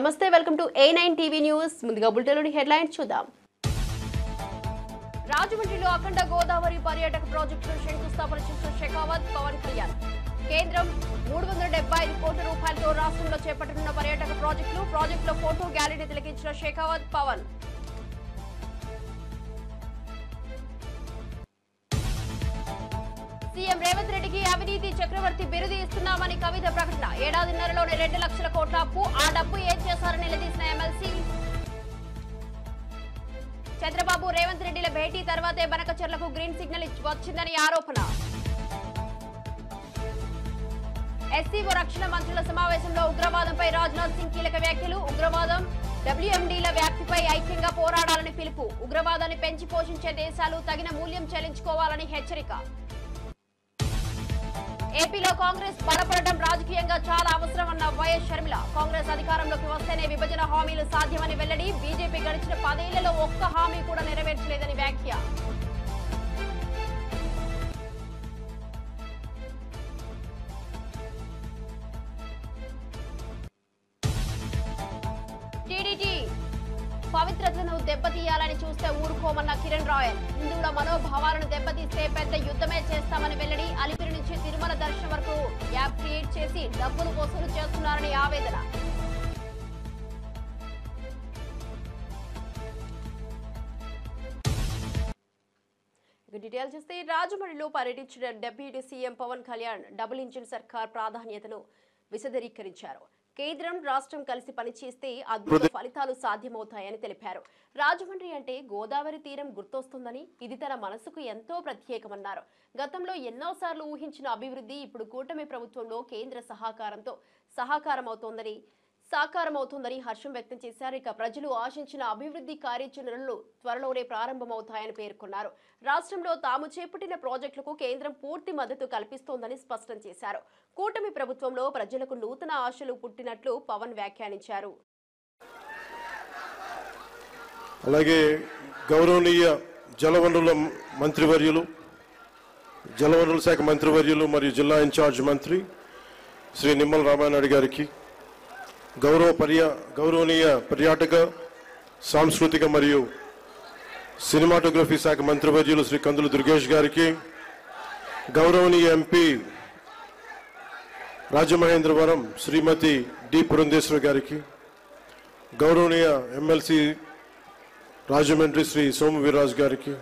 నమస్తే welcome to A9 TV news ముందుగా బులెటిన్లోని headlines చూద్దాం. రాజమండ్రిలో అఖండ గోదావరి పర్యాటక ప్రాజెక్టును శంకుస్థాపన చేసిన షెకావత్ పవన్ కళ్యాణ్. కేంద్రం 375 కోట్ల రూపాయలతో రాష్ట్రంలో చేపట్టనున్న పర్యాటక ప్రాజెక్టులో ఫోటో గ్యాలరీని తిలకించిన షెకావత్ పవన్. సీఎం రేవంత్ రెడ్డికి అవినీతి చక్రవర్తి బిరుదు ఇస్తున్నామని కవిత ప్రకటన. ఏడాదిన్నరలోనే 2 లక్షల కోట్ల అప్పు, ఆ డబ్బు ఏం చేశారని నిలదీసిన ఎమ్మెల్సీ. చంద్రబాబు రేవంత్ రెడ్డిల భేటీ తర్వాతే బనకచర్లకు గ్రీన్ సిగ్నల్ వచ్చిందని ఆరోపణ. ఎస్సీఓ రక్షణ మంత్రుల సమావేశంలో ఉగ్రవాదంపై రాజ్నాథ్ సింగ్ కీలక వ్యాఖ్యలు. ఉగ్రవాదం, WMDల వ్యాప్తిపై ఐక్యంగా పోరాడాలని పిలుపు. ఉగ్రవాదాన్ని పెంచి పోషించే దేశాలు తగిన మూల్యం చెల్లించుకోవాలని హెచ్చరిక. ఏపీలో కాంగ్రెస్ బలపడటం రాజకీయంగా చాలా అవసరమన్న వైఎస్ షర్మిల. కాంగ్రెస్ అధికారంలోకి వస్తేనే విభజన హామీలు సాధ్యమని వెల్లడి. బీజేపీ గడిచిన 10 ఏళ్లలో ఒక్క హామీ కూడా నెరవేర్చలేదని వ్యాఖ్య. టీడీటీ పవిత్రతను దెబ్బతీయాలని చూస్తే ఊరుకోమన్న కిరణ్ రాయల్. హిందువుల మనోభావాలను దెబ్బతీస్తే పెద్ద యుద్ధమే చేస్తామని వెల్లడి. అలిపిరి నుంచి తిరుమల దర్శనం వరకు యాప్ క్రియేట్ చేసి డబ్బులు వసూలు చేస్తున్నారని ఆవేదన. డీటెయిల్స్ చూస్తే రాజమండ్రిలో పర్యటించిన deputy CM Pawan Kalyan double engine సర్కార్ ప్రాధాన్యతను విశదీకరించారు. కేంద్రం రాష్ట్రం కలిసి పనిచేస్తే అద్భుత ఫలితాలు సాధ్యమవుతాయని తెలిపారు. రాజమండ్రి అంటే గోదావరి తీరం గుర్తొస్తుందని, ఇది తన మనసుకు ఎంతో ప్రత్యేకమన్నారు. గతంలో ఎన్నోసార్లు ఊహించిన అభివృద్ధి ఇప్పుడు కూటమి ప్రభుత్వంలో కేంద్ర సహకారంతో సాకారమవుతుందని హర్షం వ్యక్తం చేశారు. ఇక ప్రజలు ఆశించిన అభివృద్ధి కార్యాచరణలు త్వరలోనే ప్రారంభమవుతాయని పేర్కొన్నారు. రాష్ట్రంలో తాము చేపట్టిన ప్రాజెక్టులకు కేంద్రం పూర్తి మద్దతు కల్పిస్తోందని స్పష్టం చేశారు. కూటమి ప్రభుత్వంలో ప్రజలకు నూతన ఆశలు పుట్టినట్లు పవన్ వ్యాఖ్యానించారు. అలాగే గౌరవనీయ జలవనరుల శాఖ మంత్రివర్యులు మరియు జిల్లా ఇన్ఛార్జ్ మంత్రి శ్రీ నిమ్మల రామానాయుడు గారికి, గౌరవనీయ పర్యాటక, సాంస్కృతిక మరియు సినిమాటోగ్రఫీ శాఖ మంత్రివర్యులు శ్రీ కందుల దుర్గేష్ గారికి, గౌరవనీయ ఎంపీ రాజమహేంద్రవరం శ్రీమతి డి పురంధేశ్వరి గారికి, గౌరవనీయ ఎమ్మెల్సీ రాజమండ్రి శ్రీ సోము వీర్రాజు గారికి,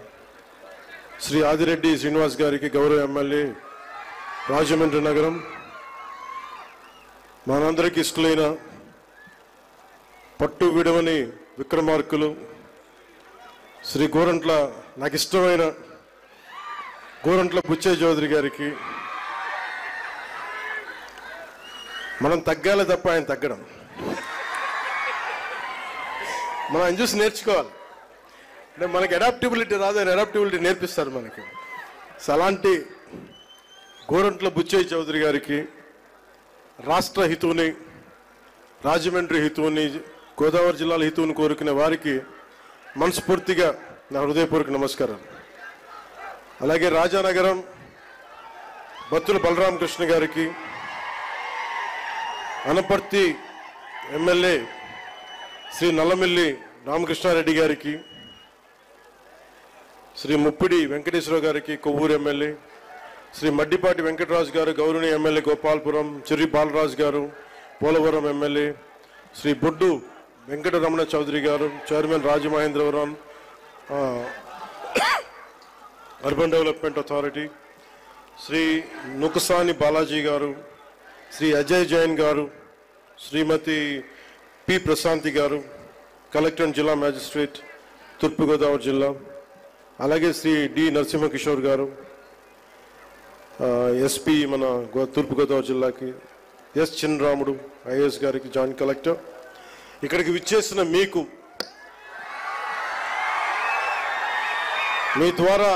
శ్రీ ఆదిరెడ్డి శ్రీనివాస్ గారికి, గౌరవ ఎమ్మెల్యే రాజమండ్రి నగరం, మనందరికీ ఇష్టలైన పట్టు విడవని విక్రమార్కులు శ్రీ నాకు ఇష్టమైన గోరంట్ల బుచ్చయ్య చౌదరి గారికి, మనం తగ్గాలి తప్ప ఆయన తగ్గడం, మనం ఆయన చూసి నేర్చుకోవాలి. అంటే మనకి అడాప్టబిలిటీ రాదు, ఆయన అడాప్టబిలిటీ నేర్పిస్తారు మనకి. అలాంటి గోరంట్ల బుచ్చయ్య చౌదరి గారికి, రాష్ట్ర హితువుని, రాజమండ్రి హితువుని, గోదావరి జిల్లాల హితువుని కోరుకునే వారికి మనస్ఫూర్తిగా నా హృదయపూర్వక నమస్కారాలు. అలాగే రాజానగరం బత్తుల బలరామకృష్ణ గారికి, అనపర్తి ఎమ్మెల్యే శ్రీ నల్లమిల్లి రామకృష్ణారెడ్డి గారికి, శ్రీ ముప్పిడి వెంకటేశ్వరరావు గారికి, కొవ్వూరు ఎమ్మెల్యే శ్రీ మడ్డిపాటి వెంకటరాజు గారు, గౌరవనీయ MLA Gopalpuram Chirri Balaraju garu, Polavaram MLA Shri Boddu Venkataramana Chowdary garu, chairman Rajamahendravaram urban development authority, Shri Nukasani Balaji garu, Shri Ajay Jain garu, Shrimati P Prashanti garu, collector and జిల్లా మ్యాజిస్ట్రేట్ తూర్పుగోదావరి జిల్లా, అలాగే శ్రీ డి నరసింహకిషోర్ గారు, ఎస్పీ మన తూర్పుగోదావరి జిల్లాకి, ఎస్ చిన్నరాముడు ఐఏఎస్ గారికి, జాయింట్ కలెక్టర్, ఇక్కడికి విచ్చేసిన మీకు, మీ ద్వారా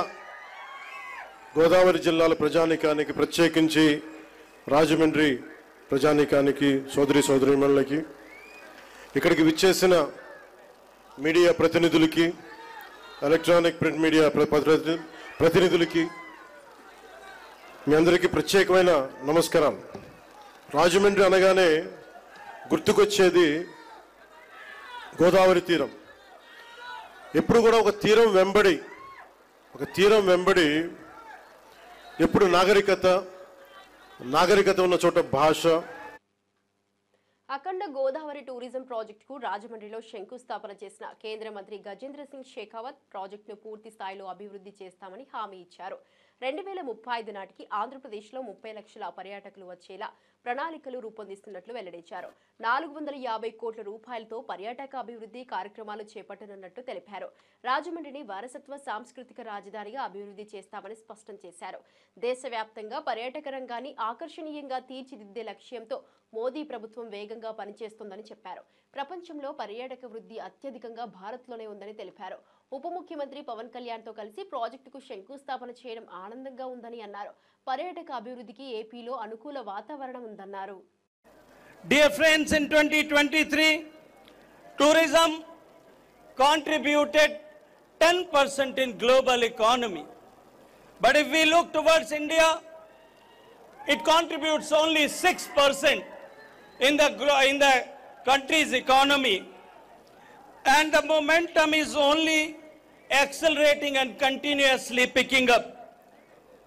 గోదావరి జిల్లాల ప్రజానీకానికి, ప్రత్యేకించి రాజమండ్రి ప్రజానీకానికి, సోదరీమణులకి, ఇక్కడికి విచ్చేసిన మీడియా ప్రతినిధులకి, ఎలక్ట్రానిక్ ప్రింట్ మీడియా ప్రతినిధులకి మీ అందరికీ ప్రత్యేకమైన నమస్కారాలు. రాజమండ్రి అనగానే గుర్తుకొచ్చేది గోదావరి తీరం ఎప్పుడు కూడా ఒక తీరం వెంబడి ఎప్పుడు నాగరికత ఉన్న చోట భాష. అఖండ గోదావరి టూరిజం ప్రాజెక్టుకు రాజమండ్రిలో శంకుస్థాపన చేసిన కేంద్ర మంత్రి గజేంద్ర సింగ్ షెకావత్ ప్రాజెక్టును పూర్తి స్థాయిలో అభివృద్ధి చేస్తామని హామీ ఇచ్చారు. 2035 నాటికి ఆంధ్రప్రదేశ్లో 30 లక్షల పర్యాటకులు వచ్చేలా ప్రణాళికలు రూపొందిస్తున్నట్లు వెల్లడించారు. 450 కోట్ల రూపాయలతో పర్యాటక అభివృద్ధి కార్యక్రమాలు చేపట్టనున్నట్లు తెలిపారు. రాజమండ్రిని వారసత్వ సాంస్కృతిక రాజధానిగా అభివృద్ధి చేస్తామని స్పష్టం చేశారు. దేశవ్యాప్తంగా పర్యాటక రంగాన్ని ఆకర్షణీయంగా తీర్చిదిద్దే లక్ష్యంతో మోదీ ప్రభుత్వం వేగంగా పనిచేస్తోందని చెప్పారు. ప్రపంచంలో పర్యాటక వృద్ధి అత్యధికంగా భారత్లోనే ఉందని తెలిపారు. ఉప ముఖ్యమంత్రి పవన్ కళ్యాణ్తో కలిసి ప్రాజెక్టుకు శంకుస్థాపన చేయడం ఆనందంగా ఉందని అన్నారు. పర్యాటక అభివృద్ధికి ఏపీలో అనుకూల వాతావరణం ఉందన్నారు. Dear friends, in 2023, tourism contributed 10% in global economy. But if we look towards India, it contributes only 6% in the country's economy. And the momentum is only accelerating and continuously picking up.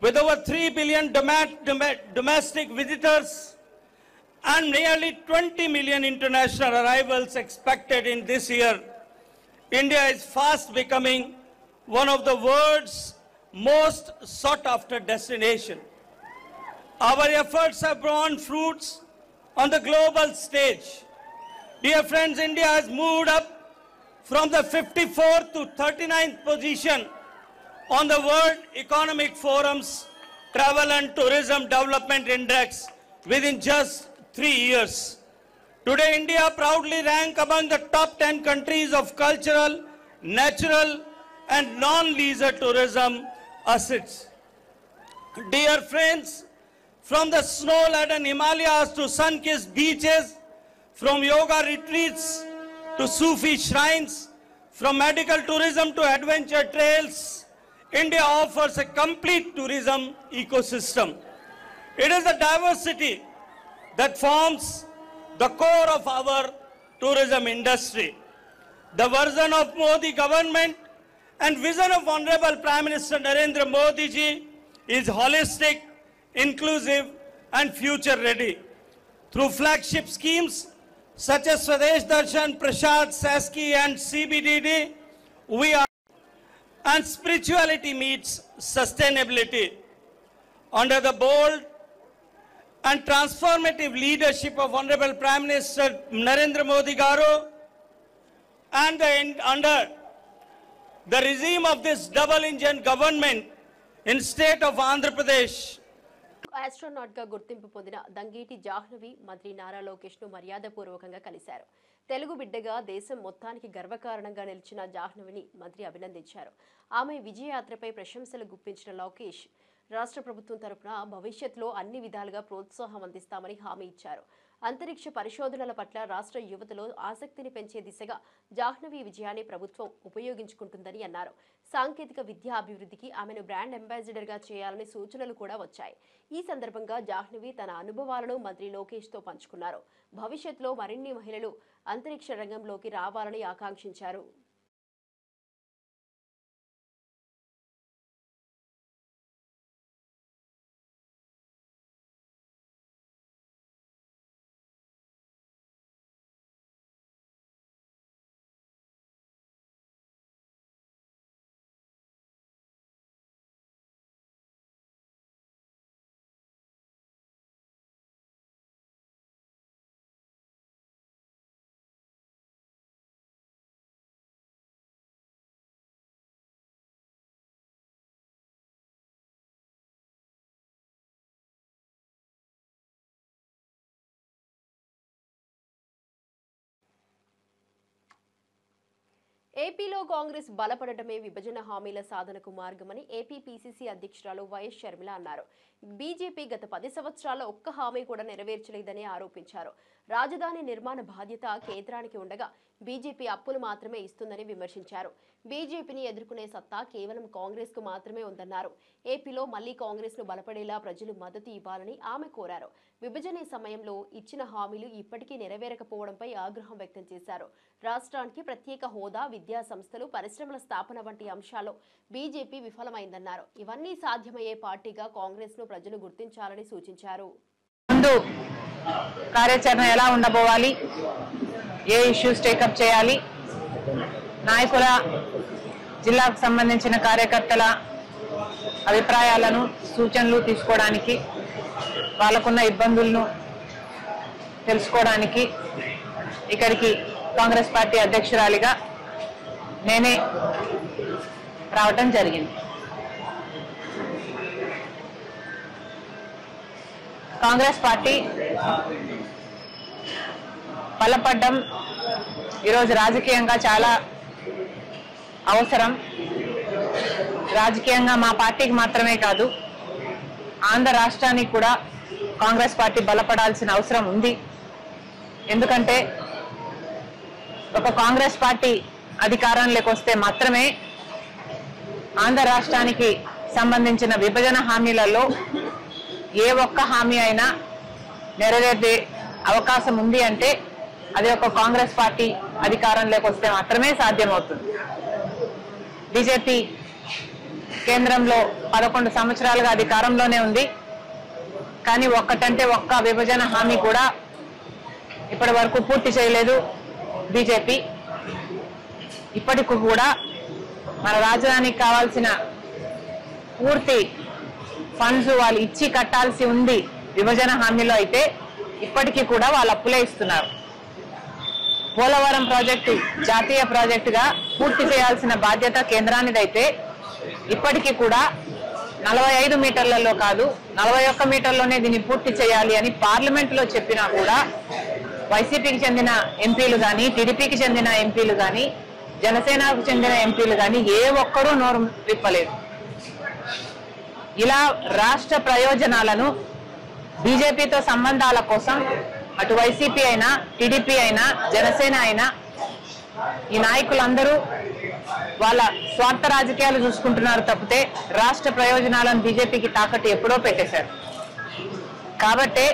With over 3 billion domestic visitors and nearly 20 million international arrivals expected in this year, India is fast becoming one of the world's most sought-after destinations. Our efforts have borne fruits on the global stage. Dear friends, India has moved up from the 54th to 39th position on the World Economic Forum's Travel and Tourism Development Index within just 3 years. Today, India proudly ranks among the top 10 countries of cultural, natural, and non-leisure tourism assets. Dear friends, from the snow-laden Himalayas to sun-kissed beaches, from yoga retreats to Sufi shrines, from medical tourism to adventure trails, India offers a complete tourism ecosystem. It is the diversity that forms the core of our tourism industry. The version of Modi government and vision of Honorable Prime Minister Narendra Modi ji is holistic, inclusive, and future-ready. Through flagship schemes such as Swadesh Darshan, Prashad, Saski, and CBDD, and spirituality meets sustainability. Under the bold and transformative leadership of Honorable Prime Minister Narendra Modi Garu and under the regime of this double-engine government in state of Andhra Pradesh, astronaut గా గుర్తింపు పొందిన దంగేటి జాహ్నవి మంత్రి నారా లోకేష్ ను మర్యాదపూర్వకంగా కలిశారు. తెలుగు బిడ్డగా దేశం మొత్తానికి గర్వకారణంగా నిలిచిన జాహ్నవిని మంత్రి అభినందించారు. ఆమె విజయయాత్రపై ప్రశంసలు గుప్పించిన లోకేష్ రాష్ట్ర ప్రభుత్వం తరపున భవిష్యత్తులో అన్ని విధాలుగా ప్రోత్సాహం అందిస్తామని హామీ ఇచ్చారు. అంతరిక్ష పరిశోధనల పట్ల రాష్ట్ర యువతలో ఆసక్తిని పెంచే దిశగా జాహ్నవి విజయాన్ని ప్రభుత్వం ఉపయోగించుకుంటుందని అన్నారు. సాంకేతిక విద్యా అభివృద్ధికి ఆమెను బ్రాండ్ అంబాసిడర్ గా చేయాలని సూచనలు కూడా వచ్చాయి. ఈ సందర్భంగా జాహ్నవి తన అనుభవాలను మంత్రి లోకేష్ తో పంచుకున్నారు. భవిష్యత్తులో మరిన్ని మహిళలు అంతరిక్ష రంగంలోకి రావాలని ఆకాంక్షించారు. ఏపీలో కాంగ్రెస్ బలపడటమే విభజన హామీల సాధనకు మార్గమని ఏపీ పీసీసీ అధ్యక్షురాలు వైఎస్ షర్మిల అన్నారు. బీజేపీ గత 10 సంవత్సరాల్లో ఒక్క హామీ కూడా నెరవేర్చలేదని ఆరోపించారు. రాజధాని నిర్మాణ బాధ్యత కేంద్రానికి ఉండగా బీజేపీ అప్పులు మాత్రమే ఇస్తుందని విమర్శించారు. బీజేపీని ఎదుర్కొనే సత్తా కేవలం కాంగ్రెస్ కు మాత్రమే ఉందన్నారు. ఏపీలో మళ్లీ కాంగ్రెస్ ను బలపడేలా ప్రజలు మద్దతు ఇవ్వాలని ఆమె కోరారు. విభజన సమయంలో ఇచ్చిన హామీలు ఇప్పటికీ నెరవేరకపోవడంపై ఆగ్రహం వ్యక్తం చేశారు. రాష్ట్రానికి ప్రత్యేక హోదా, విద్యా సంస్థలు, పరిశ్రమల స్థాపన వంటి అంశాల్లో బీజేపీ విఫలమైందన్నారు. ఇవన్నీ సాధ్యమయ్యే పార్టీగా కాంగ్రెస్ ను ప్రజలు గుర్తించాలని సూచించారు. కార్యాచరణ ఎలా ఉండబోవాలి, ఏ ఇష్యూస్ టేకప్ చేయాలి, నాయకుల, జిల్లాకు సంబంధించిన కార్యకర్తల అభిప్రాయాలను, సూచనలు తీసుకోవడానికి, వాళ్ళకున్న ఇబ్బందులను తెలుసుకోవడానికి ఇక్కడికి కాంగ్రెస్ పార్టీ అధ్యక్షురాలిగా నేనే రావటం జరిగింది. కాంగ్రెస్ పార్టీ బలపడ్డం ఈరోజు రాజకీయంగా చాలా అవసరం. రాజకీయంగా మా పార్టీకి మాత్రమే కాదు, ఆంధ్ర రాష్ట్రానికి కూడా కాంగ్రెస్ పార్టీ బలపడాల్సిన అవసరం ఉంది. ఎందుకంటే ఒక కాంగ్రెస్ పార్టీ అధికారంలోకి వస్తే మాత్రమే ఆంధ్ర రాష్ట్రానికి సంబంధించిన విభజన హామీలలో ఏ ఒక్క హామీ అయినా నెరవేరే అవకాశం ఉంది అంటే అది ఒక కాంగ్రెస్ పార్టీ అధికారంలోకి వస్తే మాత్రమే సాధ్యమవుతుంది. బీజేపీ కేంద్రంలో 11 సంవత్సరాలుగా అధికారంలోనే ఉంది. కానీ ఒక్కటంటే ఒక్క విభజన హామీ కూడా ఇప్పటి వరకు పూర్తి చేయలేదు బీజేపీ. ఇప్పటికి కూడా మన రాజధానికి కావాల్సిన పూర్తి ఫండ్స్ వాళ్ళు ఇచ్చి కట్టాల్సి ఉంది విభజన హామీలో. అయితే ఇప్పటికీ కూడా వాళ్ళు అప్పులే ఇస్తున్నారు. పోలవరం ప్రాజెక్టు జాతీయ ప్రాజెక్టుగా పూర్తి చేయాల్సిన బాధ్యత కేంద్రానిదైతే ఇప్పటికీ కూడా 45 మీటర్లలో కాదు 41 మీటర్లోనే దీన్ని పూర్తి చేయాలి అని పార్లమెంట్లో చెప్పినా కూడా వైసీపీకి చెందిన ఎంపీలు కానీ, టీడీపీకి చెందిన ఎంపీలు కానీ, జనసేనకు చెందిన ఎంపీలు కానీ ఏ ఒక్కరూ నోరు విప్పలేదు. ఇలా రాష్ట్ర ప్రయోజనాలను, బీజేపీతో సంబంధాల కోసం అటు వైసీపీ అయినా, టీడీపీ అయినా, జనసేన అయినా ఈ నాయకులందరూ వాళ్ళ స్వార్థ రాజకీయాలు చూసుకుంటున్నారు తప్పితే రాష్ట్ర ప్రయోజనాలను బీజేపీకి తాకట్టు ఎప్పుడో పెట్టేశారు. కాబట్టే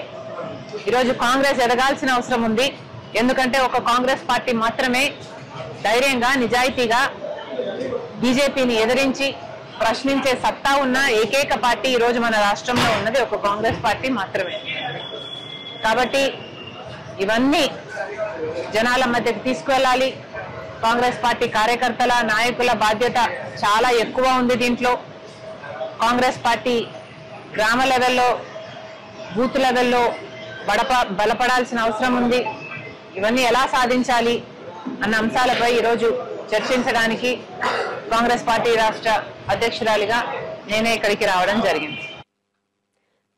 ఈరోజు కాంగ్రెస్ ఎదగాల్సిన అవసరం ఉంది. ఎందుకంటే ఒక కాంగ్రెస్ పార్టీ మాత్రమే ధైర్యంగా, నిజాయితీగా బీజేపీని ఎదిరించి ప్రశ్నించే సత్తా ఉన్న ఏకైక పార్టీ ఈరోజు మన రాష్ట్రంలో ఉన్నది ఒక కాంగ్రెస్ పార్టీ మాత్రమే. కాబట్టి ఇవన్నీ జనాల మధ్యకి తీసుకువెళ్ళాలి. కాంగ్రెస్ పార్టీ కార్యకర్తల, నాయకుల బాధ్యత చాలా ఎక్కువ ఉంది దీంట్లో. కాంగ్రెస్ పార్టీ గ్రామ లెవెల్లో, బూత్ లెవెల్లో బలపడాల్సిన అవసరం ఉంది. ఇవన్నీ ఎలా సాధించాలి అన్న అంశాలపై ఈరోజు చర్చించడానికి కాంగ్రెస్ పార్టీ రాష్ట్ర అధ్యక్షురాలిగా నేనే ఇక్కడికి రావడం జరిగింది.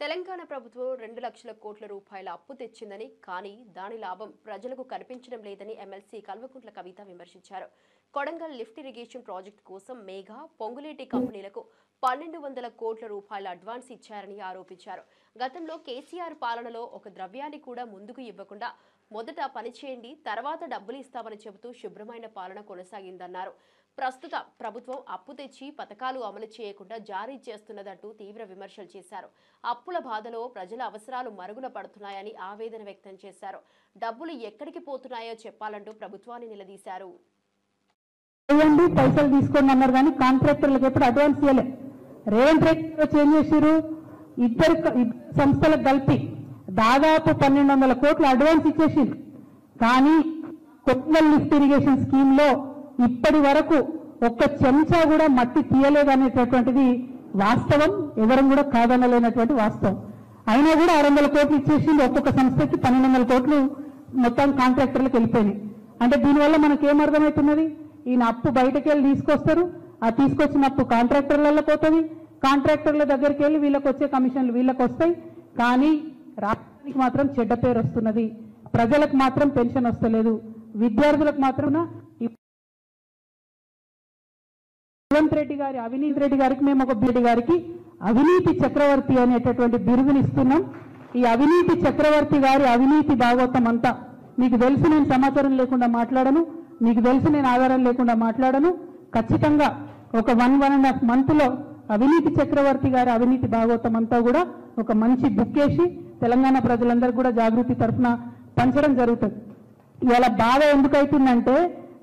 తెలంగాణ ప్రభుత్వం 2 లక్షల కోట్ల రూపాయల అప్పు తెచ్చిందని, కానీ దాని లాభం ప్రజలకు కనిపించడం లేదని ఎమ్మెల్సీ కల్వకుంట్ల కవిత విమర్శించారు. కొడంగల్ లిఫ్ట్ ఇరిగేషన్ ప్రాజెక్టు కోసం మేఘా, పొంగులేటి కంపెనీలకు 1200 కోట్ల రూపాయల అడ్వాన్స్ ఇచ్చారని ఆరోపించారు. గతంలో కేసీఆర్ పాలనలో ఒక ద్రవ్యాన్ని కూడా ముందుకు ఇవ్వకుండా మొదట పనిచేయండి, తర్వాత డబ్బులు ఇస్తామని చెబుతూ శుభ్రమైన పాలన కొనసాగిందన్నారు. ప్రస్తుత ప్రభుత్వం అప్పు తెచ్చి పథకాలు అమలు చేయకుండా జారీ చేస్తున్నదంటూ తీవ్ర విమర్శలు చేశారు. అప్పుల బాధలో ప్రజల అవసరాలు మరుగున పడుతున్నాయని ఆవేదన వ్యక్తం చేశారు. డబ్బులు ఎక్కడికి పోతున్నాయో చెప్పాలంటూ ప్రభుత్వాన్ని నిలదీశారు. పైసలు తీసుకోండి అన్నారు కానీ కాంట్రాక్టర్లకు ఎప్పుడు అడ్వాన్స్ ఇవ్వలే. రేవంత్ రెడ్డి చేంజ్ చేశారు. ఇద్దరు సంస్థలకు కలిపి దాదాపు 1200 కోట్ల అడ్వాన్స్ ఇచ్చేసింది. కానీ కొత్తగల్ లిఫ్ట్ ఇరిగేషన్ స్కీమ్ లో ఇప్పటి వరకు ఒక్క చెంచా కూడా మట్టి తీయలేదనేటటువంటిది వాస్తవం, ఎవరం కూడా కాదనలేనటువంటి వాస్తవం. అయినా కూడా 600 కోట్లు ఇచ్చేసింది. ఒక్కొక్క సంస్థకి 1200 కోట్లు మొత్తం కాంట్రాక్టర్లకు వెళ్ళిపోయినాయి. అంటే దీనివల్ల మనకేం అర్థమవుతున్నది? ఈయన అప్పు బయటకు వెళ్ళి తీసుకొస్తారు, ఆ తీసుకొచ్చిన అప్పు కాంట్రాక్టర్లలో పోతుంది, కాంట్రాక్టర్ల దగ్గరికి వెళ్ళి వీళ్ళకి వచ్చే కమిషన్లు వీళ్ళకి వస్తాయి. కానీ రాష్ట్రానికి మాత్రం చెడ్డ పేరు వస్తున్నది, ప్రజలకు మాత్రం పెన్షన్ వస్తలేదు, విద్యార్థులకు మాత్రం రేవంత్ రెడ్డి గారి అవినీతి రెడ్డి గారికి మేము ఒక రెడ్డి గారికి అవినీతి చక్రవర్తి అనేటటువంటి బిరుదుని ఇస్తున్నాం. ఈ అవినీతి చక్రవర్తి గారి అవినీతి భాగవతం అంతా మీకు తెలుసు. నేను సమాచారం లేకుండా మాట్లాడను, మీకు తెలుసు నేను ఆధారం లేకుండా మాట్లాడను. ఖచ్చితంగా ఒక 1.5 మంత్లో అవినీతి చక్రవర్తి గారి అవినీతి భాగవతం అంతా కూడా ఒక మంచి బుక్ వేసి తెలంగాణ ప్రజలందరూ కూడా జాగృతి తరఫున పంచడం జరుగుతుంది. ఇలా బాధ ఎందుకైతుందంటే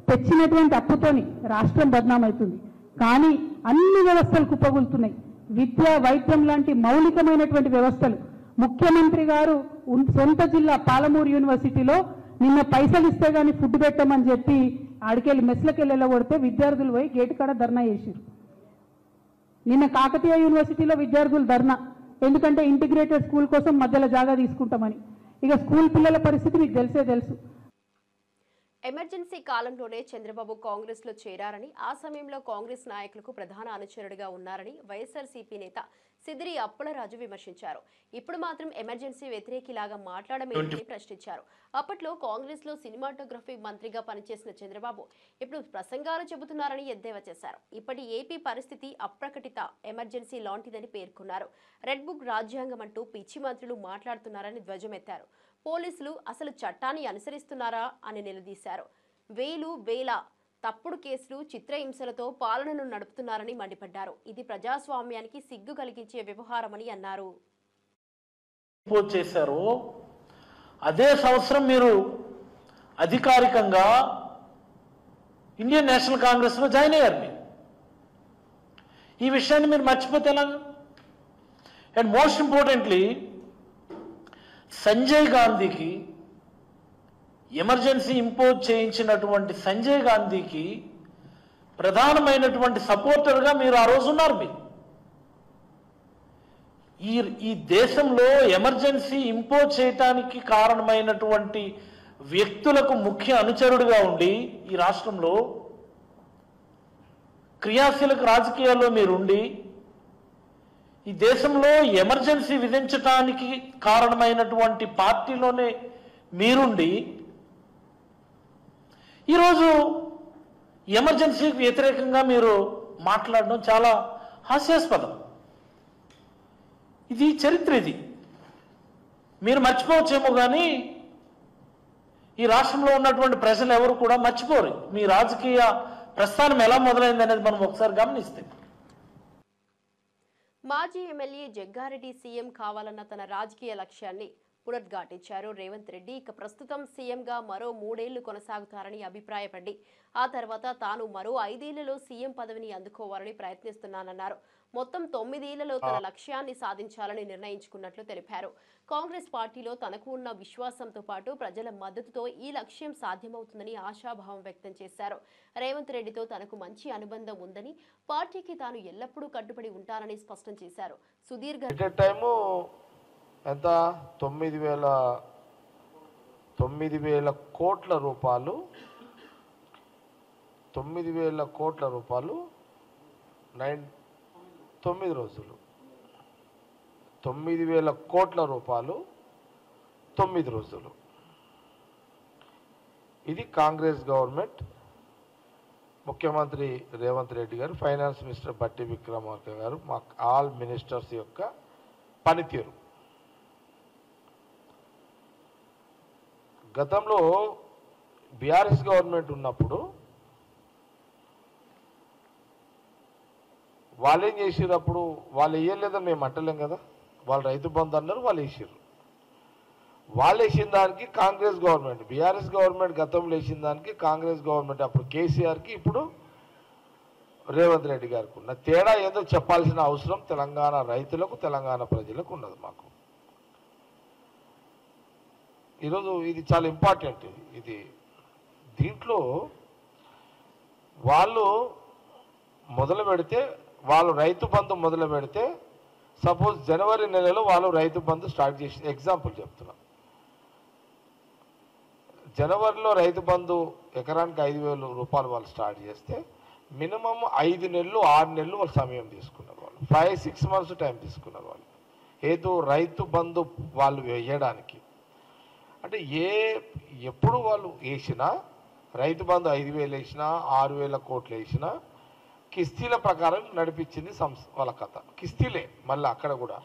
తెచ్చినటువంటి అప్పుతోని రాష్ట్రం బదనామవుతుంది, కానీ అన్ని వ్యవస్థలు కుప్పగొలుతున్నాయి. విద్య, వైద్యం లాంటి మౌలికమైనటువంటి వ్యవస్థలు. ముఖ్యమంత్రి గారు సొంత జిల్లా పాలమూరు యూనివర్సిటీలో నిన్న పైసలు ఇస్తే గానీ ఫుడ్ పెట్టమని చెప్పి ఆడికెళ్ళి మెస్లకెళ్ళి వెళ్ళగొడితే విద్యార్థులు పోయి గేటు కాడ ధర్నా చేశారు. నిన్న కాకతీయ యూనివర్సిటీలో విద్యార్థులు ధర్నా, ఎందుకంటే ఇంటిగ్రేటెడ్ స్కూల్ కోసం మధ్యలో జాగా తీసుకుంటామని. ఇక స్కూల్ పిల్లల పరిస్థితి మీకు తెలుసు. ఎమర్జెన్సీ కాలంలోనే చంద్రబాబు కాంగ్రెస్ లో చేరారని, ఆ సమయంలో కాంగ్రెస్ నాయకులకు ప్రధాన అనుచరుడిగా ఉన్నారని వైఎస్ఆర్సీపీ నేత సిద్దిరి అప్పలరాజు విమర్శించారు. ఇప్పుడు మాత్రం ఎమర్జెన్సీ వ్యతిరేకిలాగా మాట్లాడమేంటని ప్రశ్నించారు. అప్పట్లో కాంగ్రెస్ లో సినిమాటోగ్రఫీ మంత్రిగా పనిచేసిన చంద్రబాబు ఇప్పుడు ప్రసంగాలు చెబుతున్నారని ఎద్దేవా చేశారు. ఇప్పటి ఏపీ పరిస్థితి అప్రకటిత ఎమర్జెన్సీ లాంటిదని పేర్కొన్నారు. రెడ్ బుక్ రాజ్యాంగం అంటూ పిచ్చి మంత్రులు మాట్లాడుతున్నారని ధ్వజమెత్తారు. పోలీసులు అసలు చట్టాన్ని అనుసరిస్తున్నారా అని నిలదీశారు. వేల తప్పుడు కేసులు, చిత్రహింసలతో పాలనను నడుపుతున్నారని మండిపడ్డారు. ఇది ప్రజాస్వామ్యానికి సిగ్గు కలిగించే వ్యవహారమని అన్నారు. చేశారు అదే సంవత్సరం మీరు అధికారికంగా ఇండియన్ నేషనల్ కాంగ్రెస్ లో జాయిన్ అయ్యారు. మీరు ఈ విషయాన్ని మీరు మర్చిపోతే ఎలాగా? అండ్ మోస్ట్ ఇంపార్టెంట్లీ సంజయ్ గాంధీకి ఎమర్జెన్సీ ఇంపోజ్ చేయించినటువంటి సంజయ్ గాంధీకి ప్రధానమైనటువంటి సపోర్టర్గా మీరు ఆ రోజు ఉన్నారు. మీరు ఈ దేశంలో ఎమర్జెన్సీ ఇంపోజ్ చేయటానికి కారణమైనటువంటి వ్యక్తులకు ముఖ్య అనుచరుడుగా ఉండి ఈ రాష్ట్రంలో క్రియాశీలక రాజకీయాల్లో మీరుండి ఈ దేశంలో ఎమర్జెన్సీ విధించడానికి కారణమైనటువంటి పార్టీలోనే మీరుండి ఈరోజు ఎమర్జెన్సీకి వ్యతిరేకంగా మీరు మాట్లాడడం చాలా హాస్యాస్పదం. ఇది చరిత్ర. ఇది మీరు మర్చిపోవచ్చేమో కానీ ఈ రాష్ట్రంలో ఉన్నటువంటి ప్రజలు ఎవరు కూడా మర్చిపోరు. మీ రాజకీయ ప్రస్థానం ఎలా మొదలైంది అనేది మనం ఒకసారి గమనిస్తే. మాజీ ఎమ్మెల్యే జగ్గారెడ్డి సీఎం కావాలన్న తన రాజకీయ లక్ష్యాన్ని పునరుద్ఘాటించారు రేవంత్ రెడ్డి. ఇక ప్రస్తుతం సీఎంగా మరో 3 ఏళ్లు కొనసాగుతారని అభిప్రాయపడి ఆ తర్వాత తాను మరో 5 ఏళ్లలో సీఎం పదవిని అందుకోవాలని ప్రయత్నిస్తున్నానన్నారు. మొత్తం 9 ఏళ్లలో తన లక్ష్యాన్ని సాధించాలని నిర్ణయించుకున్నట్లు తెలిపారు. కాంగ్రెస్ పార్టీలో తనకు ఉన్న విశ్వాసంతో పాటు ప్రజల మద్దతుతో ఈ లక్ష్యం సాధ్యమవుతుందని ఆశాభావం వ్యక్తం చేశారు. రేవంత్ రెడ్డితో తనకు మంచి అనుబంధం ఉందని, పార్టీకి తాను ఎల్లప్పుడూ కట్టుబడి ఉంటానని స్పష్టం చేశారు. సుదీర్ఘ ఎంత 9,000 కోట్ల రూపాయలు 9,000 కోట్ల రూపాయలు 9 రోజులు 9,000 కోట్ల రూపాయలు 9 రోజులు. ఇది కాంగ్రెస్ గవర్నమెంట్, ముఖ్యమంత్రి రేవంత్ రెడ్డి గారు, ఫైనాన్స్ మినిస్టర్ బట్టి విక్రమార్క గారు, మా ఆల్ మినిస్టర్స్ యొక్క పనితీరు. గతంలో బీఆర్ఎస్ గవర్నమెంట్ ఉన్నప్పుడు వాళ్ళు ఏం చేసారు? అప్పుడు వాళ్ళు వేయలేదని మేము అంటలేం కదా, వాళ్ళు రైతు బంధు అన్నారు, వాళ్ళు వేసారు. వాళ్ళు వేసిన దానికి కాంగ్రెస్ గవర్నమెంట్, బీఆర్ఎస్ గవర్నమెంట్ గతంలో వేసిన దానికి కాంగ్రెస్ గవర్నమెంట్, అప్పుడు కేసీఆర్కి ఇప్పుడు రేవంత్ రెడ్డి గారికి ఉన్న తేడా ఏదో చెప్పాల్సిన అవసరం తెలంగాణ రైతులకు, తెలంగాణ ప్రజలకు ఉన్నది. మాకు ఈరోజు ఇది చాలా ఇంపార్టెంట్. ఇది దీంట్లో వాళ్ళు మొదలు పెడితే, వాళ్ళు రైతు బంధు మొదలు పెడితే, సపోజ్ జనవరి నెలలో వాళ్ళు రైతు బంధు స్టార్ట్ చేసి, ఎగ్జాంపుల్ చెప్తున్నా, జనవరిలో రైతు బంధు ఎకరానికి 5,000 రూపాయలు వాళ్ళు స్టార్ట్ చేస్తే మినిమం 5 నెలలు 6 నెలలు వాళ్ళు సమయం తీసుకున్నారు. వాళ్ళు 5-6 months టైం తీసుకున్నారు వాళ్ళు ఏదో రైతు బంధు వాళ్ళు వేయడానికి. అంటే ఎప్పుడు వాళ్ళు వేసినా రైతు బంధు 5,000 వేసినా 6,000 కోట్లు వేసినా కిస్తీల ప్రకారం నడిపించింది వాళ్ళ కథ. కిస్తీలే, మళ్ళీ అక్కడ కూడా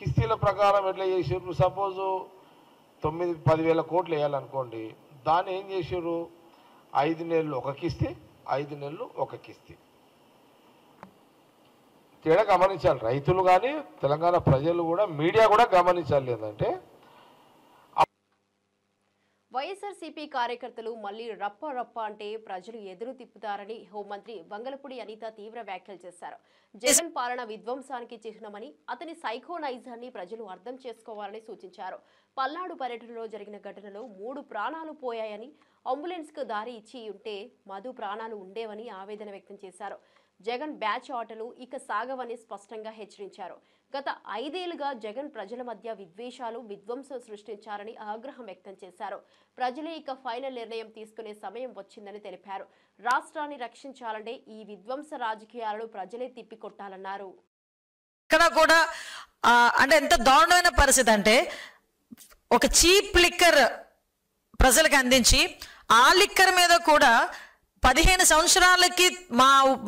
కిస్తీల ప్రకారం ఎట్లా చేసారు? సపోజు 9-10 వేల కోట్లు వేయాలనుకోండి, దాన్ని ఏం చేసారు? 5 నెలలు ఒక కిస్తీ, 5 నెలలు ఒక కిస్తీ. తేడా గమనించాలి రైతులు కానీ, తెలంగాణ ప్రజలు కూడా, మీడియా కూడా గమనించాలి. ఏంటంటే వైఎస్ఆర్సీపీ కార్యకర్తలు మళ్లీ రప్ప అంటే ప్రజలు ఎదురు తిప్పుతారని హోంమంత్రి వంగలపూడి అనిత తీవ్ర వ్యాఖ్యలు చేశారు. జగన్ పాలన విధ్వంసానికి చిహ్నమని, అతని సైకో నైజాన్ని ప్రజలు అర్థం చేసుకోవాలని సూచించారు. పల్నాడు పర్యటనలో జరిగిన ఘటనలో 3 ప్రాణాలు పోయాయని, అంబులెన్స్ కు దారి ఇచ్చి ఉంటే మధు ప్రాణాలు ఉండేవని ఆవేదన వ్యక్తం చేశారు. జగన్ బ్యాచ్ ఆటలు ఇక సాగవని స్పష్టంగా హెచ్చరించారు. గత 5 ఏళ్లుగా జగన్ ప్రజల మధ్య విద్వేషాలు, విధ్వంసం సృష్టించారని ఆగ్రహం వ్యక్తం చేశారు. ప్రజలే ఇక ఫైనల్ నిర్ణయం తీసుకునే సమయం వచ్చిందని తెలిపారు. రాష్ట్రాన్ని రక్షించాలంటే ఈ విధ్వంస రాజకీయాలను ప్రజలే తిప్పికొట్టాలన్నారు. ఇక్కడ కూడా అంటే ఎంత దారుణమైన పరిస్థితి అంటే, ఒక చీప్ లిక్కర్ ప్రజలకు అందించి ఆ లిక్కర్ మీద కూడా 15 సంవత్సరాలకి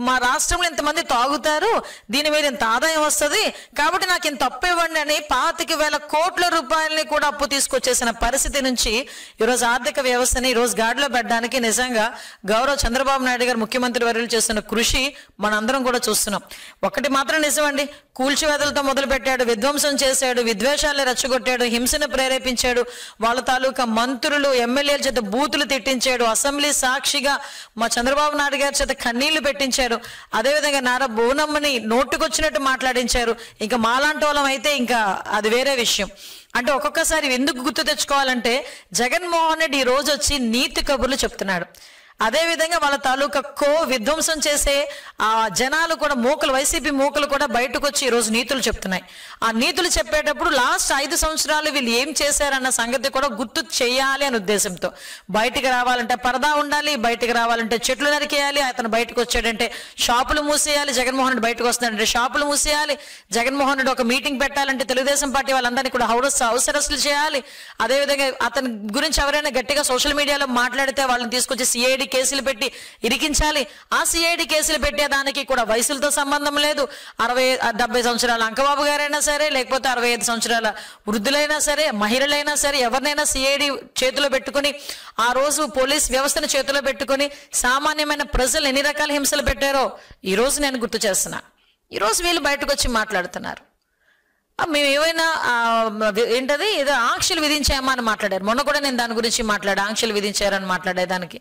మా రాష్ట్రంలో ఇంతమంది తాగుతారు, దీని మీద ఇంత ఆదాయం వస్తుంది కాబట్టి నాకు ఇంత అప్పు ఇవ్వండి అని 25,000 కోట్ల రూపాయలని కూడా అప్పు తీసుకొచ్చేసిన పరిస్థితి నుంచి ఈరోజు ఆర్థిక వ్యవస్థని ఈరోజు గాడిలో పెట్టడానికి నిజంగా గౌరవ చంద్రబాబు నాయుడు గారు ముఖ్యమంత్రి వర్యులు చేస్తున్న కృషి మనందరం కూడా చూస్తున్నాం. ఒకటి మాత్రం నిజమండి, కూల్చివేతలతో మొదలు పెట్టాడు, విధ్వంసం చేశాడు, విద్వేషాలను రెచ్చగొట్టాడు, హింసను ప్రేరేపించాడు, వాళ్ళ తాలూకా మంత్రులు ఎమ్మెల్యేల చేత బూతులు తిట్టించాడు, అసెంబ్లీ సాక్షిగా మా చంద్రబాబు నాయుడు గారి చేత కన్నీళ్లు పెట్టించారు, అదేవిధంగా నారా బోనమ్మని నోటుకొచ్చినట్టు మాట్లాడించారు. ఇంకా మాలాంటి వాళ్ళం అయితే ఇంకా అది వేరే విషయం. అంటే ఒక్కొక్కసారి ఎందుకు గుర్తు తెచ్చుకోవాలంటే, జగన్మోహన్ రెడ్డి ఈ రోజు వచ్చి నీతి కబుర్లు చెప్తున్నాడు. అదేవిధంగా వాళ్ళ తాలూకా విధ్వంసం చేసే ఆ జనాలు కూడా, వైసీపీ మూకలు కూడా బయటకు వచ్చి ఈరోజు నీతులు చెప్తున్నాయి. ఆ నీతులు చెప్పేటప్పుడు లాస్ట్ 5 సంవత్సరాలు వీళ్ళు ఏం చేశారన్న సంగతి కూడా గుర్తు చేయాలి అనే ఉద్దేశంతో, బయటికి రావాలంటే పరదా ఉండాలి, బయటికి రావాలంటే చెట్లు నరికేయాలి, అతను బయటకు వచ్చాడంటే షాపులు మూసేయాలి, జగన్మోహన్ రెడ్డి బయటకు వస్తున్నాడంటే షాపులు మూసేయాలి, జగన్మోహన్ రెడ్డి ఒక మీటింగ్ పెట్టాలంటే తెలుగుదేశం పార్టీ వాళ్ళందరినీ కూడా హౌస్ అరెస్టులు చేయాలి, అదేవిధంగా అతని గురించి ఎవరైనా గట్టిగా సోషల్ మీడియాలో మాట్లాడితే వాళ్ళని తీసుకొచ్చి సిఐడి కేసులు పెట్టి ఇరికించాలి. ఆ సిఐడి కేసులు పెట్టేదానికి కూడా వయసులతో సంబంధం లేదు. 60-70 సంవత్సరాల అంకబాబు గారైనా సరే, లేకపోతే 65 సంవత్సరాల వృద్ధులైనా సరే, మహిళలైనా సరే, ఎవరినైనా సిఐడి చేతిలో పెట్టుకుని, ఆ రోజు పోలీస్ వ్యవస్థను చేతిలో పెట్టుకుని సామాన్యమైన ప్రజలు ఎన్ని రకాల హింసలు పెట్టారో ఈ రోజు నేను గుర్తు చేస్తున్నా. ఈ రోజు వీళ్ళు బయటకు వచ్చి మాట్లాడుతున్నారు. మేము ఏమైనా ఏంటది ఏదో ఆంక్షలు విధించామా అని మాట్లాడారు. మొన్న కూడా నేను దాని గురించి ఆంక్షలు విధించారని మాట్లాడేదానికి.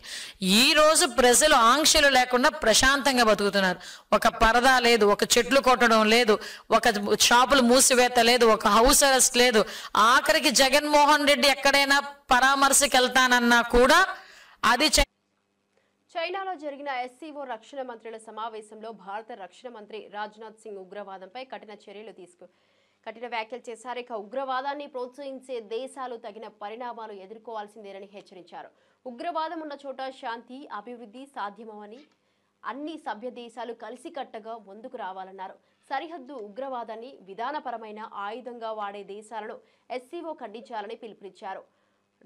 ఈ రోజు ప్రజలు ఆంక్షలు లేకుండా ప్రశాంతంగా బతుకుతున్నారు. ఒక పరదా లేదు, ఒక చెట్లు కొట్టడం లేదు, ఒక షాపులు మూసివేత లేదు, ఒక హౌస్ అరెస్ట్ లేదు. ఆఖరికి జగన్మోహన్ రెడ్డి ఎక్కడైనా పరామర్శకి వెళ్తానన్నా కూడా అది చైనాలో జరిగిన ఎస్సీఓ రక్షణ మంత్రుల సమావేశంలో భారత రక్షణ మంత్రి రాజ్నాథ్ సింగ్ ఉగ్రవాదంపై కఠిన వ్యాఖ్యలు చేశారు. ఇక ఉగ్రవాదాన్ని ప్రోత్సహించే దేశాలు తగిన పరిణామాలు ఎదుర్కోవాల్సిందేనని హెచ్చరించారు. ఉగ్రవాదం ఉన్న చోట శాంతి, అభివృద్ధి సాధ్యమని అన్ని సభ్య దేశాలు కలిసికట్టుగా ముందుకు రావాలన్నారు. సరిహద్దు ఉగ్రవాదాన్ని విధానపరమైన ఆయుధంగా వాడే దేశాలను ఎస్సీఓ ఖండించాలని పిలుపునిచ్చారు.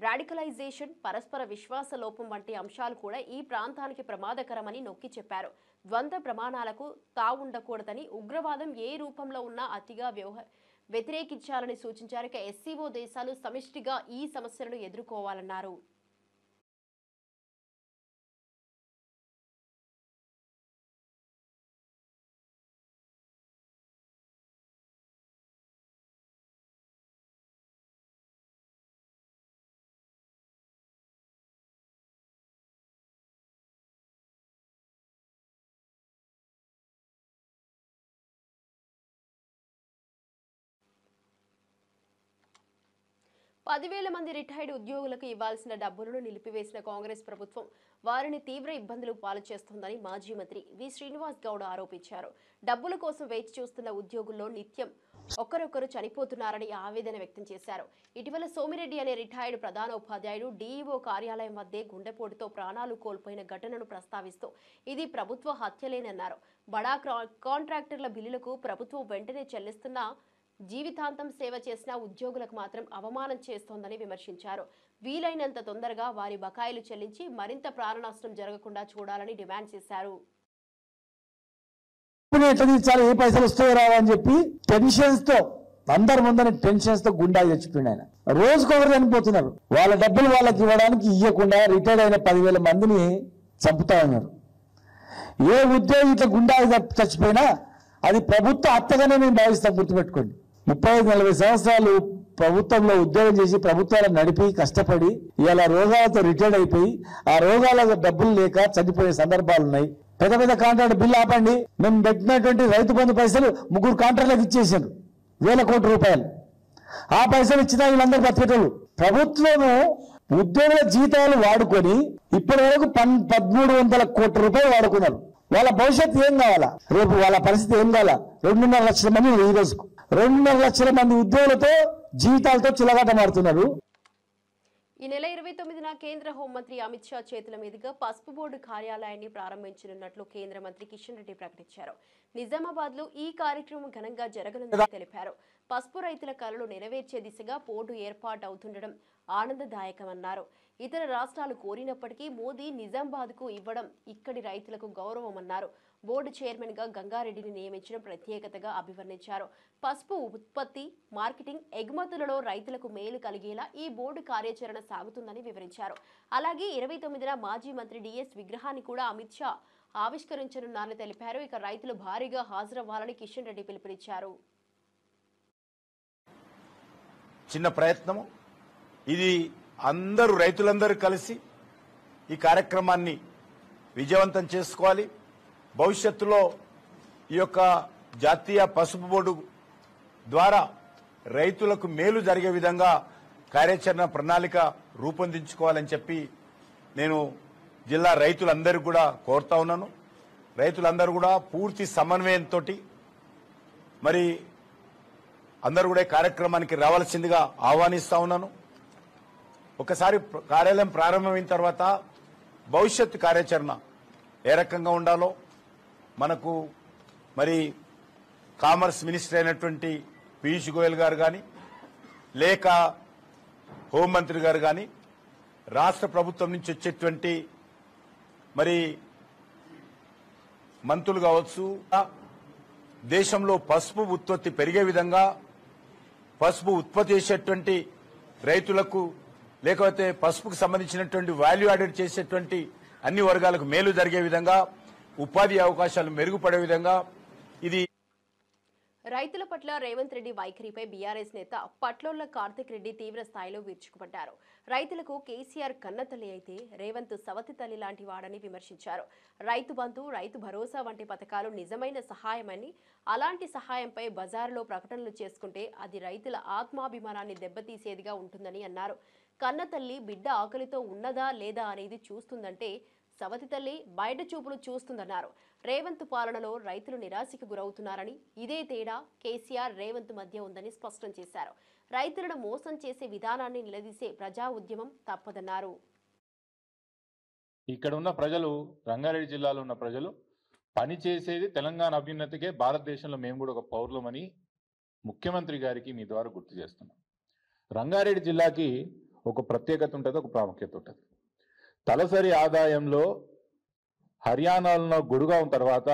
రాడికలైజేషన్, పరస్పర విశ్వాస లోపం వంటి అంశాలు కూడా ఈ ప్రాంతానికి ప్రమాదకరమని నొక్కి చెప్పారు. ద్వంద్వ ప్రమాణాలకు తావుండకూడదని, ఉగ్రవాదం ఏ రూపంలో ఉన్నా అతిగా వ్యతిరేకించాలని సూచించారు. ఎస్సీఓ దేశాలు సమిష్టిగా ఈ సమస్యలను ఎదుర్కోవాలన్నారు. పదివేల మంది రిటైర్డ్ ఉద్యోగులకు ఇవ్వాల్సిన డబ్బులను నిలిపివేసిన కాంగ్రెస్ ప్రభుత్వం వారిని తీవ్ర ఇబ్బందులు పాలు చేస్తోందని మాజీ మంత్రి వి శ్రీనివాస్ గౌడ్ ఆరోపించారు. డబ్బుల కోసం వేచి చూస్తున్న ఉద్యోగుల్లో నిత్యం ఒకరొకరు చనిపోతున్నారని ఆవేదన వ్యక్తం చేశారు. ఇటీవల సోమిరెడ్డి అనే రిటైర్డ్ ప్రధాన ఉపాధ్యాయుడు డీఈఓ కార్యాలయం వద్దే గుండెపోటుతో ప్రాణాలు కోల్పోయిన ఘటనను ప్రస్తావిస్తూ ఇది ప్రభుత్వ హత్యలేనన్నారు. బడా కాంట్రాక్టర్ల బిల్లులకు ప్రభుత్వం వెంటనే చెల్లిస్తున్నా జీవితాంతం సేవ చేసిన ఉద్యోగులకు మాత్రం అవమానం చేస్తోందని విమర్శించారు. వీలైనంత తొందరగా వారి బకాయిలు చెల్లించి మరింత ప్రాణ నష్టం జరగకుండా చూడాలని డిమాండ్ చేశారు. ఎట్లా తీర్చాలి, ఏ పైసలు వస్తాయో రావని చెప్పి టెన్షన్స్ తో అందరి ముందని టెన్షన్స్తో గుండా చచ్చిపోయింది ఆయన. రోజుకొకరు చనిపోతున్నారు. వాళ్ళ డబ్బులు వాళ్ళకి ఇవ్వడానికి ఇవ్వకుండా రిటైర్డ్ అయిన 10,000 మందిని చంపుతా ఉన్నారు. ఏ ఉద్యోగి ఇట్లా గుండా చచ్చిపోయినా అది ప్రభుత్వ హత్యగానే మేము భావిస్తాం. గుర్తుపెట్టుకోండి. 35-40 సంవత్సరాలు ప్రభుత్వంలో ఉద్యోగం చేసి ప్రభుత్వాలను నడిపి కష్టపడి ఇలా రోగాలతో రిటైర్డ్ అయిపోయి ఆ రోగాల డబ్బులు లేక చనిపోయే సందర్భాలు ఉన్నాయి. పెద్ద పెద్ద కాంట్రాక్ట్ బిల్లు ఆపండి. మేము పెట్టినటువంటి రైతు బంధు పైసలు 3 కాంట్రాక్టులకు ఇచ్చేసారు, 1,000 కోట్ల రూపాయలు. ఆ పైసలు ఇచ్చినా వీళ్ళందరూ బతికేటోళ్ళు. ప్రభుత్వము ఉద్యోగుల జీతాలు వాడుకొని ఇప్పటి వరకు 1,300 కోట్ల రూపాయలు వాడుకున్నారు. వాళ్ళ భవిష్యత్తు ఏం కావాలా? రేపు వాళ్ళ పరిస్థితి ఏం కావాలా? 2.5 లక్షల మంది ఈ రోజుకు 2.5 లక్షల మంది ఉద్యోగులతో జీవితాలతో చిలగాటమాడుతున్నారు. ఈ నెల 29న కేంద్ర హోంమంత్రి అమిత్ షా చేతుల మీదుగా పసుపు బోర్డు కార్యాలయాన్ని ప్రారంభించనున్నట్లు కేంద్ర మంత్రి కిషన్ రెడ్డి ప్రకటించారు. నిజామాబాద్ లో ఈ కార్యక్రమం ఘనంగా జరగనుందని తెలిపారు. పసుపు రైతుల కలలు నెరవేర్చే దిశగా బోర్డు ఏర్పాటు అవుతుండడం ఆనందదాయకమన్నారు. ఇతర రాష్ట్రాలు కోరినప్పటికీ మోదీ నిజామాబాద్ కు ఇవ్వడం ఇక్కడి రైతులకు గౌరవమన్నారు. బోర్డు చైర్మన్ గా గంగారెడ్డిని నియమించడం ప్రత్యేకతగా అభివర్ణించారు. పసుపు ఉత్పత్తి, మార్కెటింగ్, ఎగుమతులలో రైతులకు మేలు కలిగేలా ఈ బోర్డు కార్యాచరణ సాగుతుందని వివరించారు. అలాగే 29న మాజీ మంత్రి డిఎస్ విగ్రహాన్ని కూడా అమిత్ షా ఆవిష్కరించనున్నారని తెలిపారు. ఇక రైతులు భారీగా హాజరవ్వాలని కిషన్ రెడ్డి పిలుపునిచ్చారు. చిన్న ప్రయత్నము ఇది. అందరూ రైతులందరూ కలిసి ఈ కార్యక్రమాన్ని విజయవంతం చేసుకోవాలి. భవిష్యత్తులో ఈ యొక్క జాతీయ పసుపు బోర్డు ద్వారా రైతులకు మేలు జరిగే విధంగా కార్యాచరణ ప్రణాళిక రూపొందించుకోవాలని చెప్పి నేను జిల్లా రైతులందరూ కూడా కోరుతా ఉన్నాను. రైతులందరూ కూడా పూర్తి సమన్వయంతో మరి అందరూ కూడా కార్యక్రమానికి రావాల్సిందిగా ఆహ్వానిస్తా ఉన్నాను. ఒకసారి కార్యాలయం ప్రారంభమైన తర్వాత భవిష్యత్ కార్యాచరణ ఏ రకంగా ఉండాలో మనకు మరి కామర్స్ మినిస్టర్ అయినటువంటి పీయూష్ గోయల్ గారు కానీ లేక హోంమంత్రి గారు కానీ రాష్ట్ర ప్రభుత్వం నుంచి వచ్చేటువంటి మరి మంత్రులు కావచ్చు, దేశంలో పసుపు ఉత్పత్తి పెరిగే విధంగా పసుపు ఉత్పత్తి చేసేటువంటి రైతులకు లేకపోతే పసుపుకు సంబంధించినటువంటి వాల్యూ యాడెడ్ చేసేటువంటి అన్ని వర్గాలకు మేలు జరిగే విధంగా ఉపాధి అవకాశాలు మెరుగుపడే విధంగా ఇది. రైతుల పట్ల రేవంత్ రెడ్డి వైఖరిపై బీఆర్ఎస్ నేత పట్లోళ్ల కార్తిక్ రెడ్డి తీవ్ర స్థాయిలో విరుచుకుపడ్డారు. రైతులకు కేసీఆర్ కన్నతల్లి అయితే రేవంత్ సవతి తల్లి లాంటి వాడని విమర్శించారు. రైతు బంధు, రైతు భరోసా వంటి పథకాలు నిజమైన సహాయమని, అలాంటి సహాయంపై బజారులో ప్రకటనలు చేసుకుంటే అది రైతుల ఆత్మాభిమానాన్ని దెబ్బతీసేదిగా ఉంటుందని అన్నారు. కన్నతల్లి బిడ్డ ఆకలితో ఉన్నదా లేదా అనేది చూస్తుందంటే సవతి తల్లి బయట చూపులు చూస్తుందన్నారు. రేవంత్ పాలనలో రైతులు నిరాశకు గురవుతున్నారని, ఇదే తేడా కేసీఆర్ రేవంత్ మధ్య ఉందని స్పష్టం చేశారు. రైతులను మోసం చేసే విధానాన్ని నిలదీసే ప్రజా ఉద్యమం తప్పదన్నారు. ఇక్కడ ఉన్న ప్రజలు, రంగారెడ్డి జిల్లాలో ఉన్న ప్రజలు పని చేసేది తెలంగాణ అభ్యున్నతికే, భారతదేశంలో మేము కూడా ఒక పౌరులమని ముఖ్యమంత్రి గారికి మీ ద్వారా గుర్తు చేస్తున్నాం. రంగారెడ్డి జిల్లాకి ఒక ప్రత్యేకత ఉంటుంది, ఒక ప్రాముఖ్యత ఉంటుంది. తలసరి ఆదాయంలో హర్యానాలో గురుగావ్ తర్వాత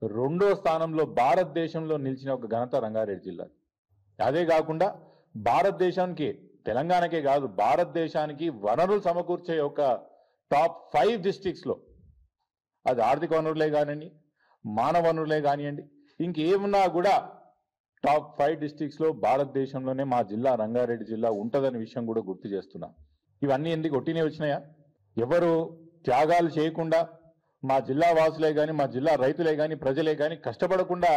2వ స్థానంలో భారతదేశంలో నిలిచిన ఒక ఘనత రంగారెడ్డి జిల్లా. అదే కాకుండా భారతదేశానికి, తెలంగాణకే కాదు భారతదేశానికి వనరులు సమకూర్చే ఒక టాప్ 5 డిస్ట్రిక్ట్స్లో, అది ఆర్థిక వనరులే కానివ్వండి, మానవ వనరులే కానివ్వండి, ఇంకేమున్నా కూడా టాప్ 5 డిస్ట్రిక్ట్స్లో భారతదేశంలోనే మా జిల్లా రంగారెడ్డి జిల్లా ఉంటుందనే విషయం కూడా గుర్తు చేస్తున్నా. ఇవన్నీ ఎందుకు ఒట్టినే వచ్చినాయా? ఎవరు త్యాగాలు చేయకుండా మా జిల్లా వాసులే కానీ, మా జిల్లా రైతులే కానీ, ప్రజలే కానీ కష్టపడకుండా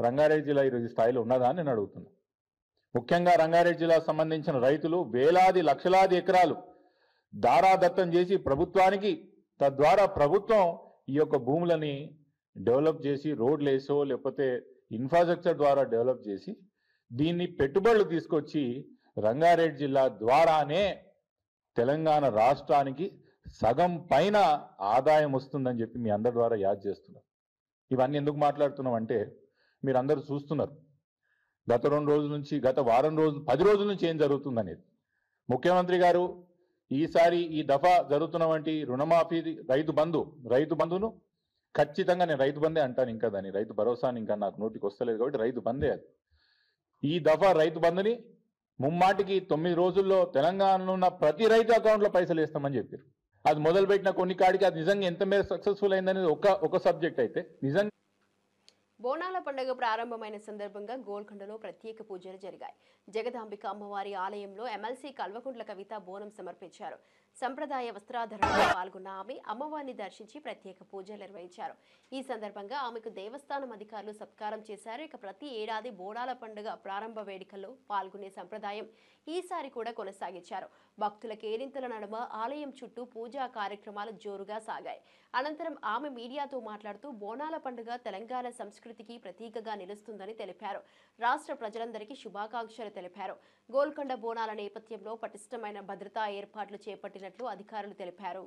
రంగారెడ్డి జిల్లా ఈరోజు స్థాయిలో ఉన్నదా అని నేను అడుగుతున్నా. ముఖ్యంగా రంగారెడ్డి జిల్లాకు సంబంధించిన రైతులు వేలాది లక్షలాది ఎకరాలు దారాదత్తం చేసి ప్రభుత్వానికి, తద్వారా ప్రభుత్వం ఈ యొక్క భూములని డెవలప్ చేసి రోడ్లు వేసో లేకపోతే ఇన్ఫ్రాస్ట్రక్చర్ ద్వారా డెవలప్ చేసి దీన్ని పెట్టుబడులు తీసుకొచ్చి రంగారెడ్డి జిల్లా ద్వారానే తెలంగాణ రాష్ట్రానికి సగం పైన ఆదాయం వస్తుందని చెప్పి మీ అందరి ద్వారా యాద్ చేస్తున్నారు. ఇవన్నీ ఎందుకు మాట్లాడుతున్నాం అంటే మీరందరూ చూస్తున్నారు గత 2 రోజుల నుంచి, గత వారం రోజులు, 10 రోజుల నుంచి ఏం జరుగుతుందనేది. ముఖ్యమంత్రి గారు ఈసారి ఈ దఫా జరుగుతున్న వంటి రుణమాఫీ, రైతు బంధును ఖచ్చితంగా, నేను రైతు బందే అంటాను, ఇంకా దాన్ని రైతు భరోసాని ఇంకా నాకు నోటికి వస్తలేదు కాబట్టి రైతు బందే అది ఈ దఫా రైతు బంధుని ముమ్మాటికి 9 రోజుల్లో తెలంగాణలో ఉన్న ప్రతి రైతు అకౌంట్లో పైసలు వేస్తామని చెప్పారు. అది మొదలుపెట్టిన కొన్ని కాడికి అది నిజంగా ఎంత మేర సక్సెస్ఫుల్ అయిందనేది ఒక సబ్జెక్ట్ అయితే నిజంగా. బోనాల పండుగ ప్రారంభమైన సందర్భంగా గోల్కొండలో ప్రత్యేక పూజలు జరిగాయి. జగదాంబిక అమ్మవారి ఆలయంలో ఎమ్మెల్సీ కల్వకుంట్ల కవిత బోనం సమర్పించారు. సంప్రదాయ వస్త్రాధరణలో పాల్గొన్న ఆమె అమ్మవారిని దర్శించి ప్రత్యేక పూజలు నిర్వహించారు. ఈ సందర్భంగా ఆమెకు దేవస్థానం అధికారులు సత్కారం చేశారు. ఇక ప్రతి ఏడాది బోనాల పండుగ ప్రారంభ వేడుకల్లో పాల్గొనే సంప్రదాయం ఈసారి కూడా కొనసాగించారు. భక్తుల కేరింతల నడుమ ఆలయం చుట్టూ పూజా కార్యక్రమాలు జోరుగా సాగాయి. అనంతరం ఆమె మీడియాతో మాట్లాడుతూ బోనాల పండుగ తెలంగాణ సంస్కృతికి ప్రతీకగా నిలుస్తుందని తెలిపారు. రాష్ట్ర ప్రజలందరికీ శుభాకాంక్షలు తెలిపారు. గోల్కొండ బోనాల నేపథ్యంలో పటిష్టమైన భద్రతా ఏర్పాట్లు చేపట్టినట్లు అధికారులు తెలిపారు.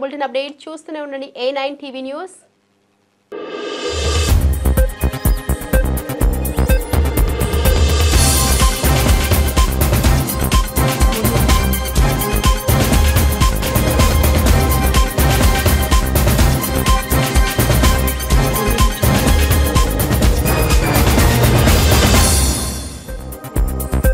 బులెటిన్ అప్డేట్ చూస్తూనే ఉండండి A9 టీవీ న్యూస్.